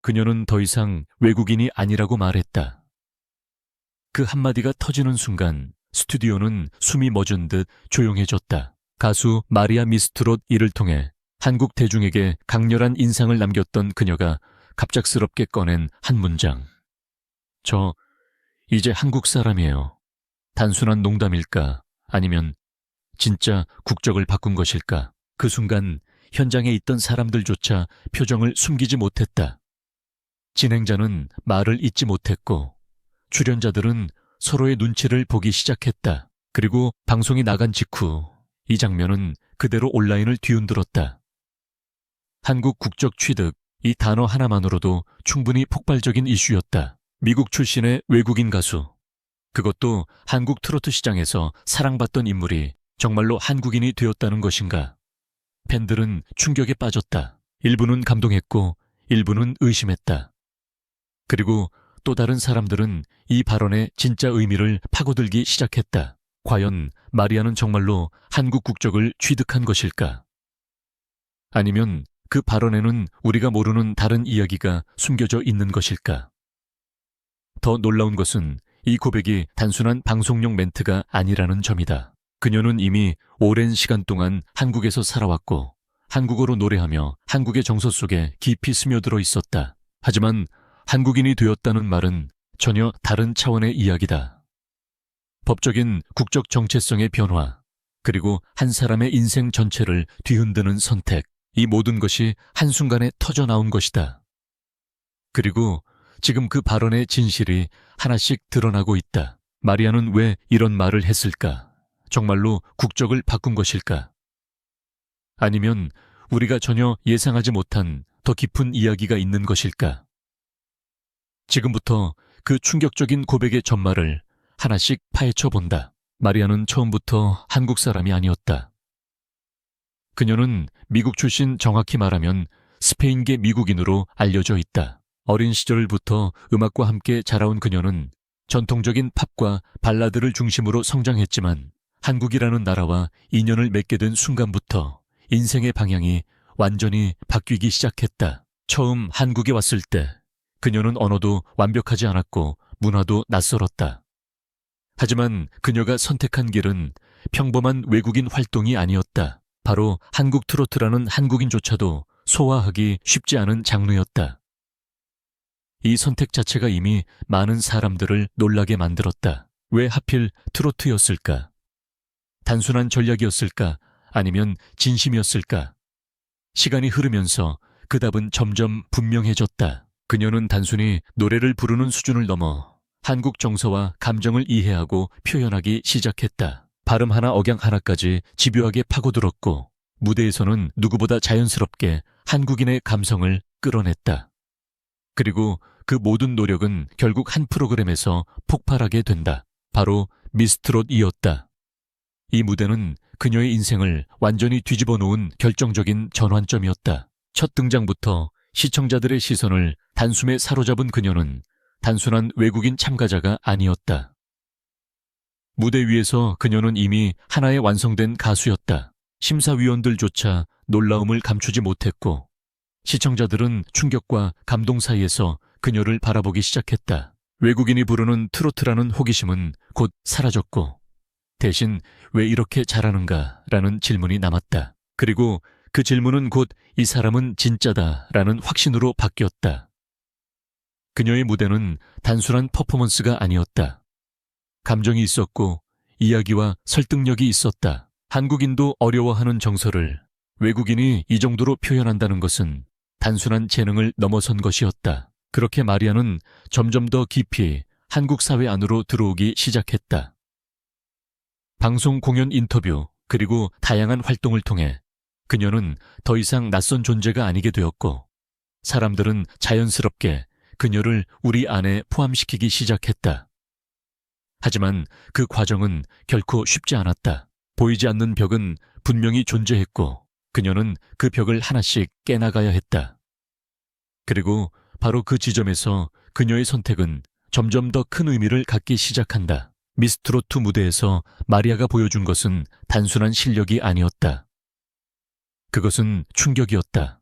그녀는 더 이상 외국인이 아니라고 말했다. 그 한마디가 터지는 순간 스튜디오는 숨이 멎은 듯 조용해졌다. 가수 마리아 미스트롯 이를 통해 한국 대중에게 강렬한 인상을 남겼던 그녀가 갑작스럽게 꺼낸 한 문장. 저 이제 한국 사람이에요. 단순한 농담일까? 아니면 진짜 국적을 바꾼 것일까? 그 순간 현장에 있던 사람들조차 표정을 숨기지 못했다. 진행자는 말을 잇지 못했고 출연자들은 서로의 눈치를 보기 시작했다. 그리고 방송이 나간 직후 이 장면은 그대로 온라인을 뒤흔들었다. 한국 국적 취득, 이 단어 하나만으로도 충분히 폭발적인 이슈였다. 미국 출신의 외국인 가수. 그것도 한국 트로트 시장에서 사랑받던 인물이 정말로 한국인이 되었다는 것인가? 팬들은 충격에 빠졌다. 일부는 감동했고 일부는 의심했다. 그리고 또 다른 사람들은 이 발언의 진짜 의미를 파고들기 시작했다. 과연 마리아는 정말로 한국 국적을 취득한 것일까? 아니면 그 발언에는 우리가 모르는 다른 이야기가 숨겨져 있는 것일까? 더 놀라운 것은 이 고백이 단순한 방송용 멘트가 아니라는 점이다. 그녀는 이미 오랜 시간 동안 한국에서 살아왔고 한국어로 노래하며 한국의 정서 속에 깊이 스며들어 있었다. 하지만 한국인이 되었다는 말은 전혀 다른 차원의 이야기다. 법적인 국적 정체성의 변화, 그리고 한 사람의 인생 전체를 뒤흔드는 선택, 이 모든 것이 한순간에 터져나온 것이다. 그리고 지금 그 발언의 진실이 하나씩 드러나고 있다. 마리아는 왜 이런 말을 했을까? 정말로 국적을 바꾼 것일까? 아니면 우리가 전혀 예상하지 못한 더 깊은 이야기가 있는 것일까? 지금부터 그 충격적인 고백의 전말을 하나씩 파헤쳐 본다. 마리아는 처음부터 한국 사람이 아니었다. 그녀는 미국 출신, 정확히 말하면 스페인계 미국인으로 알려져 있다. 어린 시절부터 음악과 함께 자라온 그녀는 전통적인 팝과 발라드를 중심으로 성장했지만 한국이라는 나라와 인연을 맺게 된 순간부터 인생의 방향이 완전히 바뀌기 시작했다. 처음 한국에 왔을 때 그녀는 언어도 완벽하지 않았고 문화도 낯설었다. 하지만 그녀가 선택한 길은 평범한 외국인 활동이 아니었다. 바로 한국 트로트라는 한국인조차도 소화하기 쉽지 않은 장르였다. 이 선택 자체가 이미 많은 사람들을 놀라게 만들었다. 왜 하필 트로트였을까? 단순한 전략이었을까? 아니면 진심이었을까? 시간이 흐르면서 그 답은 점점 분명해졌다. 그녀는 단순히 노래를 부르는 수준을 넘어 한국 정서와 감정을 이해하고 표현하기 시작했다. 발음 하나 억양 하나까지 집요하게 파고들었고 무대에서는 누구보다 자연스럽게 한국인의 감성을 끌어냈다. 그리고 그 모든 노력은 결국 한 프로그램에서 폭발하게 된다. 바로 미스트롯이었다. 이 무대는 그녀의 인생을 완전히 뒤집어 놓은 결정적인 전환점이었다. 첫 등장부터 시청자들의 시선을 단숨에 사로잡은 그녀는 단순한 외국인 참가자가 아니었다. 무대 위에서 그녀는 이미 하나의 완성된 가수였다. 심사위원들조차 놀라움을 감추지 못했고 시청자들은 충격과 감동 사이에서 그녀를 바라보기 시작했다. 외국인이 부르는 트로트라는 호기심은 곧 사라졌고 대신 왜 이렇게 잘하는가라는 질문이 남았다. 그리고 그 질문은 곧 이 사람은 진짜다라는 확신으로 바뀌었다. 그녀의 무대는 단순한 퍼포먼스가 아니었다. 감정이 있었고 이야기와 설득력이 있었다. 한국인도 어려워하는 정서를 외국인이 이 정도로 표현한다는 것은 단순한 재능을 넘어선 것이었다. 그렇게 마리아는 점점 더 깊이 한국 사회 안으로 들어오기 시작했다. 방송, 공연, 인터뷰, 그리고 다양한 활동을 통해 그녀는 더 이상 낯선 존재가 아니게 되었고 사람들은 자연스럽게 그녀를 우리 안에 포함시키기 시작했다. 하지만 그 과정은 결코 쉽지 않았다. 보이지 않는 벽은 분명히 존재했고 그녀는 그 벽을 하나씩 깨나가야 했다. 그리고 바로 그 지점에서 그녀의 선택은 점점 더 큰 의미를 갖기 시작한다. 미스트롯2 무대에서 마리아가 보여준 것은 단순한 실력이 아니었다. 그것은 충격이었다.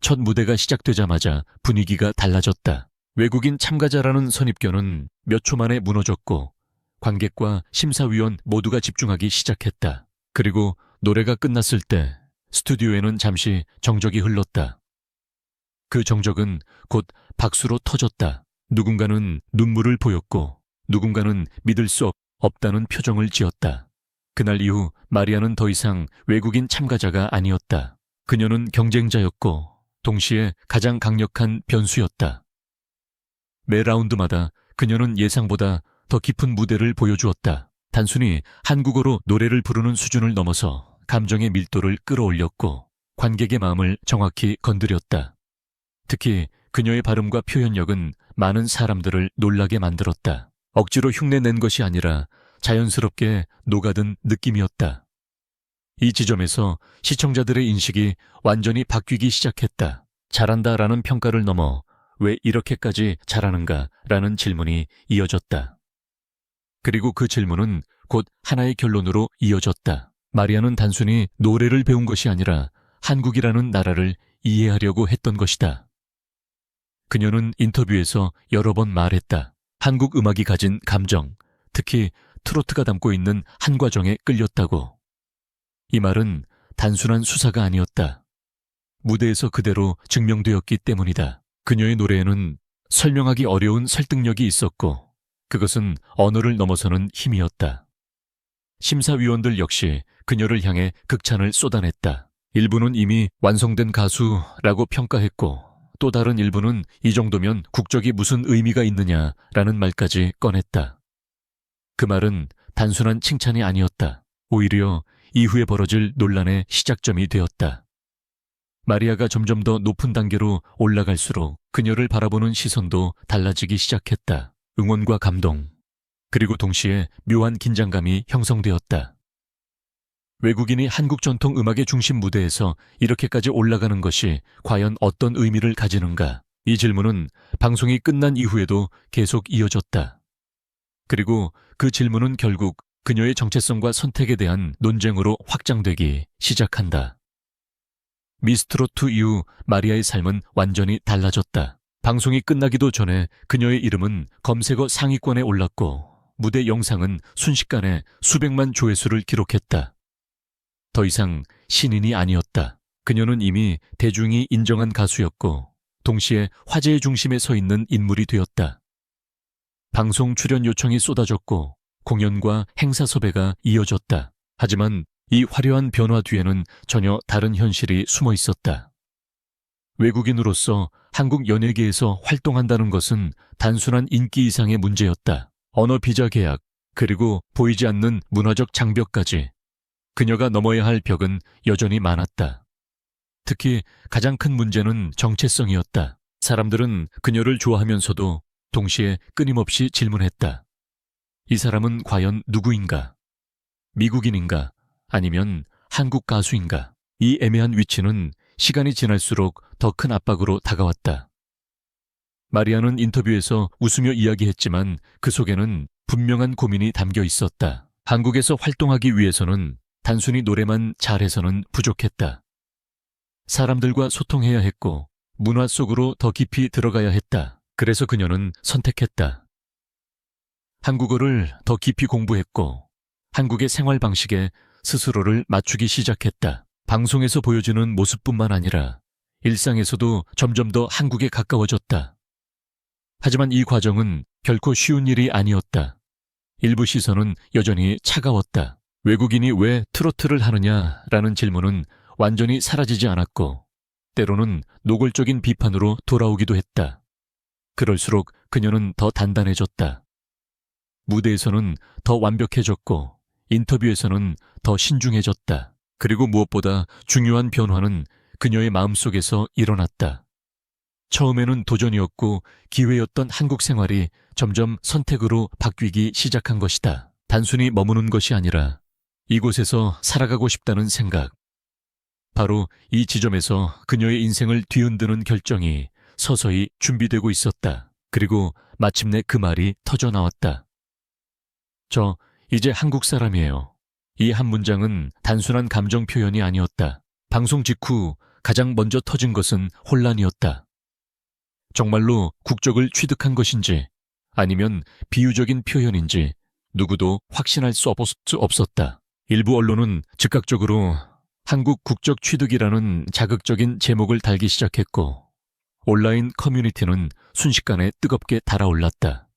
첫 무대가 시작되자마자 분위기가 달라졌다. 외국인 참가자라는 선입견은 몇 초 만에 무너졌고 관객과 심사위원 모두가 집중하기 시작했다. 그리고 노래가 끝났을 때 스튜디오에는 잠시 정적이 흘렀다. 그 정적은 곧 박수로 터졌다. 누군가는 눈물을 보였고 누군가는 믿을 수 없다는 표정을 지었다. 그날 이후 마리아는 더 이상 외국인 참가자가 아니었다. 그녀는 경쟁자였고 동시에 가장 강력한 변수였다. 매 라운드마다 그녀는 예상보다 더 깊은 무대를 보여주었다. 단순히 한국어로 노래를 부르는 수준을 넘어서 감정의 밀도를 끌어올렸고 관객의 마음을 정확히 건드렸다. 특히 그녀의 발음과 표현력은 많은 사람들을 놀라게 만들었다. 억지로 흉내낸 것이 아니라 자연스럽게 녹아든 느낌이었다. 이 지점에서 시청자들의 인식이 완전히 바뀌기 시작했다. 잘한다라는 평가를 넘어 왜 이렇게까지 잘하는가라는 질문이 이어졌다. 그리고 그 질문은 곧 하나의 결론으로 이어졌다. 마리아는 단순히 노래를 배운 것이 아니라 한국이라는 나라를 이해하려고 했던 것이다. 그녀는 인터뷰에서 여러 번 말했다. 한국 음악이 가진 감정, 특히 트로트가 담고 있는 한 과정에 끌렸다고. 이 말은 단순한 수사가 아니었다. 무대에서 그대로 증명되었기 때문이다. 그녀의 노래에는 설명하기 어려운 설득력이 있었고 그것은 언어를 넘어서는 힘이었다. 심사위원들 역시 그녀를 향해 극찬을 쏟아냈다. 일부는 이미 완성된 가수라고 평가했고 또 다른 일부는 이 정도면 국적이 무슨 의미가 있느냐라는 말까지 꺼냈다. 그 말은 단순한 칭찬이 아니었다. 오히려 이후에 벌어질 논란의 시작점이 되었다. 마리아가 점점 더 높은 단계로 올라갈수록 그녀를 바라보는 시선도 달라지기 시작했다. 응원과 감동, 그리고 동시에 묘한 긴장감이 형성되었다. 외국인이 한국 전통 음악의 중심 무대에서 이렇게까지 올라가는 것이 과연 어떤 의미를 가지는가? 이 질문은 방송이 끝난 이후에도 계속 이어졌다. 그리고 그 질문은 결국 그녀의 정체성과 선택에 대한 논쟁으로 확장되기 시작한다. 미스트롯2 이후 마리아의 삶은 완전히 달라졌다. 방송이 끝나기도 전에 그녀의 이름은 검색어 상위권에 올랐고 무대 영상은 순식간에 수백만 조회수를 기록했다. 더 이상 신인이 아니었다. 그녀는 이미 대중이 인정한 가수였고 동시에 화제의 중심에 서 있는 인물이 되었다. 방송 출연 요청이 쏟아졌고 공연과 행사 섭외가 이어졌다. 하지만 이 화려한 변화 뒤에는 전혀 다른 현실이 숨어 있었다. 외국인으로서 한국 연예계에서 활동한다는 것은 단순한 인기 이상의 문제였다. 언어 비자 계약, 그리고 보이지 않는 문화적 장벽까지 그녀가 넘어야 할 벽은 여전히 많았다. 특히 가장 큰 문제는 정체성이었다. 사람들은 그녀를 좋아하면서도 동시에 끊임없이 질문했다. 이 사람은 과연 누구인가? 미국인인가? 아니면 한국 가수인가? 이 애매한 위치는 시간이 지날수록 더 큰 압박으로 다가왔다. 마리아는 인터뷰에서 웃으며 이야기했지만 그 속에는 분명한 고민이 담겨 있었다. 한국에서 활동하기 위해서는 단순히 노래만 잘해서는 부족했다. 사람들과 소통해야 했고 문화 속으로 더 깊이 들어가야 했다. 그래서 그녀는 선택했다. 한국어를 더 깊이 공부했고 한국의 생활 방식에 스스로를 맞추기 시작했다. 방송에서 보여주는 모습뿐만 아니라 일상에서도 점점 더 한국에 가까워졌다. 하지만 이 과정은 결코 쉬운 일이 아니었다. 일부 시선은 여전히 차가웠다. 외국인이 왜 트로트를 하느냐라는 질문은 완전히 사라지지 않았고 때로는 노골적인 비판으로 돌아오기도 했다. 그럴수록 그녀는 더 단단해졌다. 무대에서는 더 완벽해졌고 인터뷰에서는 더 신중해졌다. 그리고 무엇보다 중요한 변화는 그녀의 마음속에서 일어났다. 처음에는 도전이었고 기회였던 한국 생활이 점점 선택으로 바뀌기 시작한 것이다. 단순히 머무는 것이 아니라 이곳에서 살아가고 싶다는 생각. 바로 이 지점에서 그녀의 인생을 뒤흔드는 결정이 서서히 준비되고 있었다. 그리고 마침내 그 말이 터져나왔다. 저 이제 한국 사람이에요. 이 한 문장은 단순한 감정 표현이 아니었다. 방송 직후 가장 먼저 터진 것은 혼란이었다. 정말로 국적을 취득한 것인지 아니면 비유적인 표현인지 누구도 확신할 수 없었다. 일부 언론은 즉각적으로 한국 국적 취득이라는 자극적인 제목을 달기 시작했고 온라인 커뮤니티는 순식간에 뜨겁게 달아올랐다.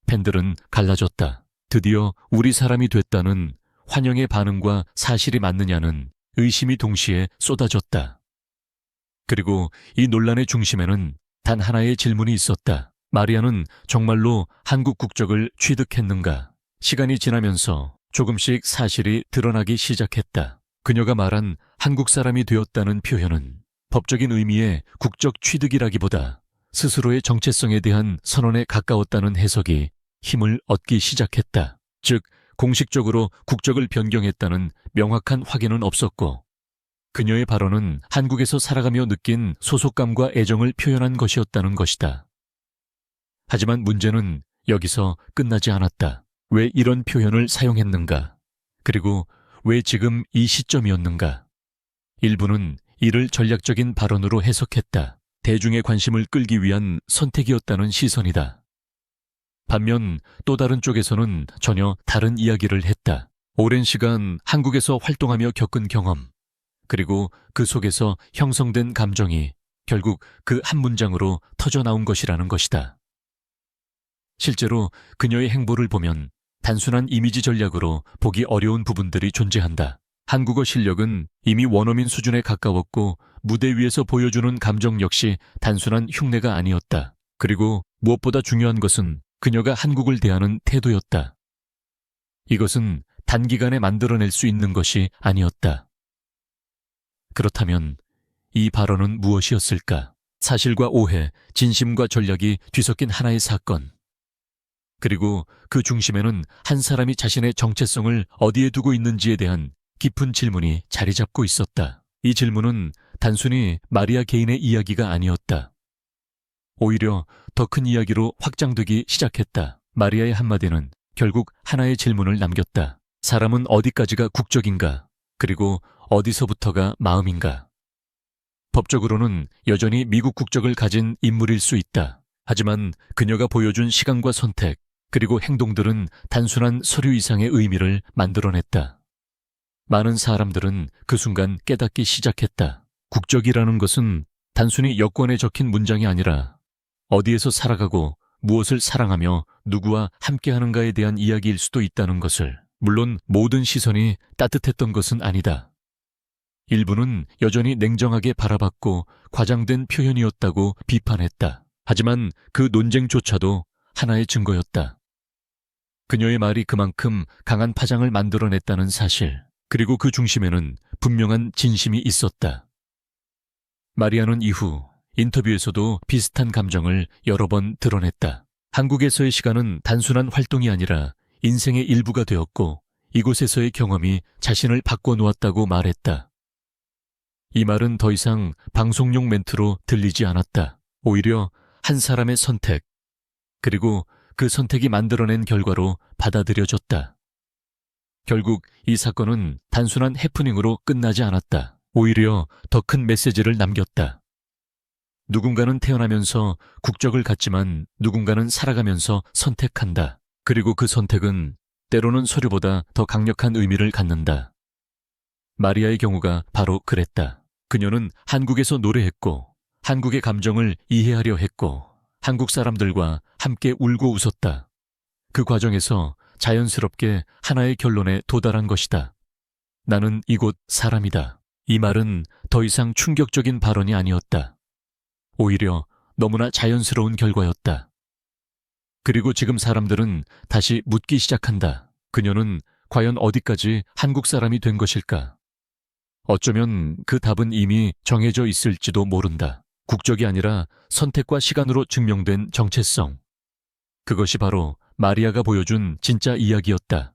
팬들은 갈라졌다. 드디어 우리 사람이 됐다는 환영의 반응과 사실이 맞느냐는 의심이 동시에 쏟아졌다. 그리고 이 논란의 중심에는 단 하나의 질문이 있었다. 마리아는 정말로 한국 국적을 취득했는가? 시간이 지나면서 조금씩 사실이 드러나기 시작했다. 그녀가 말한 한국 사람이 되었다는 표현은 법적인 의미의 국적 취득이라기보다 스스로의 정체성에 대한 선언에 가까웠다는 해석이 힘을 얻기 시작했다. 즉, 공식적으로 국적을 변경했다는 명확한 확인은 없었고 그녀의 발언은 한국에서 살아가며 느낀 소속감과 애정을 표현한 것이었다는 것이다. 하지만 문제는 여기서 끝나지 않았다. 왜 이런 표현을 사용했는가? 그리고 왜 지금 이 시점이었는가? 일부는 이를 전략적인 발언으로 해석했다. 대중의 관심을 끌기 위한 선택이었다는 시선이다. 반면 또 다른 쪽에서는 전혀 다른 이야기를 했다. 오랜 시간 한국에서 활동하며 겪은 경험, 그리고 그 속에서 형성된 감정이 결국 그 한 문장으로 터져나온 것이라는 것이다. 실제로 그녀의 행보를 보면 단순한 이미지 전략으로 보기 어려운 부분들이 존재한다. 한국어 실력은 이미 원어민 수준에 가까웠고 무대 위에서 보여주는 감정 역시 단순한 흉내가 아니었다. 그리고 무엇보다 중요한 것은 그녀가 한국을 대하는 태도였다. 이것은 단기간에 만들어낼 수 있는 것이 아니었다. 그렇다면 이 발언은 무엇이었을까? 사실과 오해, 진심과 전략이 뒤섞인 하나의 사건. 그리고 그 중심에는 한 사람이 자신의 정체성을 어디에 두고 있는지에 대한 깊은 질문이 자리 잡고 있었다. 이 질문은 단순히 마리아 개인의 이야기가 아니었다. 오히려 더 큰 이야기로 확장되기 시작했다. 마리아의 한마디는 결국 하나의 질문을 남겼다. 사람은 어디까지가 국적인가? 그리고 어디서부터가 마음인가? 법적으로는 여전히 미국 국적을 가진 인물일 수 있다. 하지만 그녀가 보여준 시간과 선택, 그리고 행동들은 단순한 서류 이상의 의미를 만들어냈다. 많은 사람들은 그 순간 깨닫기 시작했다. 국적이라는 것은 단순히 여권에 적힌 문장이 아니라 어디에서 살아가고 무엇을 사랑하며 누구와 함께하는가에 대한 이야기일 수도 있다는 것을. 물론 모든 시선이 따뜻했던 것은 아니다. 일부는 여전히 냉정하게 바라봤고 과장된 표현이었다고 비판했다. 하지만 그 논쟁조차도 하나의 증거였다. 그녀의 말이 그만큼 강한 파장을 만들어냈다는 사실, 그리고 그 중심에는 분명한 진심이 있었다. 마리아는 이후 인터뷰에서도 비슷한 감정을 여러 번 드러냈다. 한국에서의 시간은 단순한 활동이 아니라 인생의 일부가 되었고 이곳에서의 경험이 자신을 바꿔놓았다고 말했다. 이 말은 더 이상 방송용 멘트로 들리지 않았다. 오히려 한 사람의 선택, 그리고 그 선택이 만들어낸 결과로 받아들여졌다. 결국 이 사건은 단순한 해프닝으로 끝나지 않았다. 오히려 더 큰 메시지를 남겼다. 누군가는 태어나면서 국적을 갖지만 누군가는 살아가면서 선택한다. 그리고 그 선택은 때로는 서류보다 더 강력한 의미를 갖는다. 마리아의 경우가 바로 그랬다. 그녀는 한국에서 노래했고 한국의 감정을 이해하려 했고 한국 사람들과 함께 울고 웃었다. 그 과정에서 자연스럽게 하나의 결론에 도달한 것이다. 나는 이곳 사람이다. 이 말은 더 이상 충격적인 발언이 아니었다. 오히려 너무나 자연스러운 결과였다. 그리고 지금 사람들은 다시 묻기 시작한다. 그녀는 과연 어디까지 한국 사람이 된 것일까? 어쩌면 그 답은 이미 정해져 있을지도 모른다. 국적이 아니라 선택과 시간으로 증명된 정체성. 그것이 바로 마리아가 보여준 진짜 이야기였다.